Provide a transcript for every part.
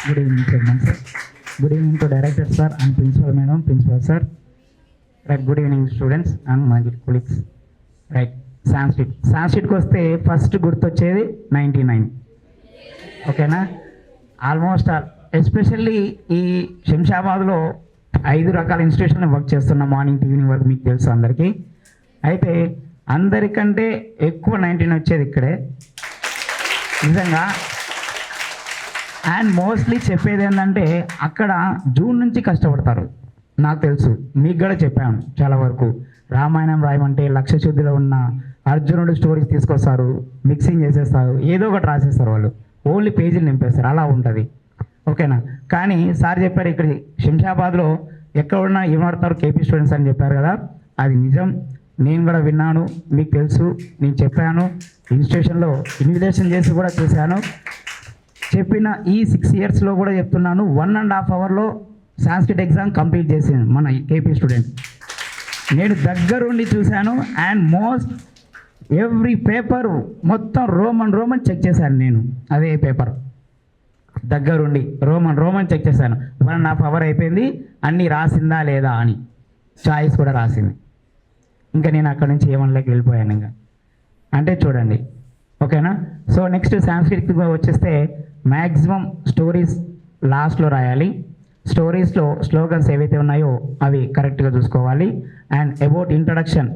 Good evening, Chairman sir. Good evening to Director sir and Principal Madam, Principal sir. Right, good evening students and my colleagues. Right, Sanskrit. Sanskritకి వస్తే first గుర్తొచ్చేది 99. ఓకేనా? Almost especially ఈ శంషాబాద్లో 5 రకాల ఇన్స్టిట్యూషన్లో work చేస్తున్న morning to evening వరకు మీకు తెలుసు అందరికీ. అయితే అందరికంటే ఎక్కువ 19 వచ్చేది ఇక్కడే నిజంగా. అండ్ మోస్ట్లీ చెప్పేది ఏంటంటే అక్కడ జూన్ నుంచి కష్టపడతారు, నాకు తెలుసు, మీకు కూడా చెప్పాను చాలా వరకు. రామాయణం రాయమంటే లక్ష శుద్ధిలో ఉన్న అర్జునుడు స్టోరీస్ తీసుకొస్తారు, మిక్సింగ్ చేసేస్తారు, ఏదో ఒకటి రాసేస్తారు వాళ్ళు, ఓన్లీ పేజీలు నింపేస్తారు, అలా ఉంటుంది. ఓకేనా? కానీ సార్ చెప్పారు ఇక్కడ శంషాబాద్లో ఎక్కడ ఉన్నా ఏమాడతారు కేపీ స్టూడెంట్స్ అని చెప్పారు కదా, అది నిజం. నేను కూడా విన్నాను, మీకు తెలుసు, నేను చెప్పాను, ఇన్స్టిట్యూషన్లో ఇన్విటేషన్ చేసి కూడా చూశాను. చెప్పిన ఈ 6 ఇయర్స్లో కూడా చెప్తున్నాను, 1.5 అవర్లో సాంస్క్రిట్ ఎగ్జామ్ కంప్లీట్ చేసింది మన కేపీ స్టూడెంట్. నేను దగ్గరుండి చూశాను. అండ్ మోస్ట్ ఎవ్రీ పేపర్ మొత్తం రోమన్ చెక్ చేశాను నేను. అదే పేపర్ దగ్గరుండి రోమన్ చెక్ చేశాను. 1.5 అవర్ అయిపోయింది, అన్నీ రాసిందా లేదా అని, చాయిస్ కూడా రాసింది. ఇంకా నేను అక్కడ నుంచి ఏమనలేక వెళ్ళిపోయాను ఇంకా. అంటే చూడండి, ఓకేనా? సో నెక్స్ట్ సాంస్క్రిట్ వచ్చేస్తే మ్యాక్సిమం స్టోరీస్ లాస్ట్లో రాయాలి. స్టోరీస్లో స్లోగన్స్ ఏవైతే ఉన్నాయో అవి కరెక్ట్గా చూసుకోవాలి. అండ్ అబౌట్ ఇంట్రడక్షన్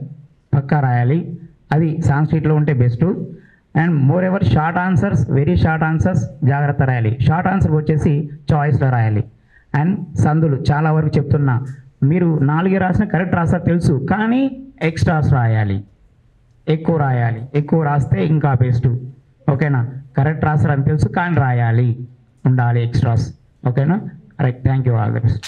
పక్కా రాయాలి, అది సాంస్క్రిట్లో ఉంటే best. And more ever short answers, very short answers జాగ్రత్త రాయాలి. షార్ట్ ఆన్సర్ వచ్చేసి చాయిస్లో రాయాలి. అండ్ సందులు చాలా వరకు చెప్తున్నా, మీరు 4 రాసిన కరెక్ట్ రాస్తారు తెలుసు, కానీ ఎక్స్ట్రాస్ రాయాలి, ఎక్కువ రాయాలి. ఎక్కువ రాస్తే ఇంకా బెస్ట్. ఓకేనా? కరెక్ట్ రాస్తారని తెలుసు కానీ రాయాలి, ఉండాలి ఎక్స్ట్రాస్. ఓకేనా? Right, thank you, all the best.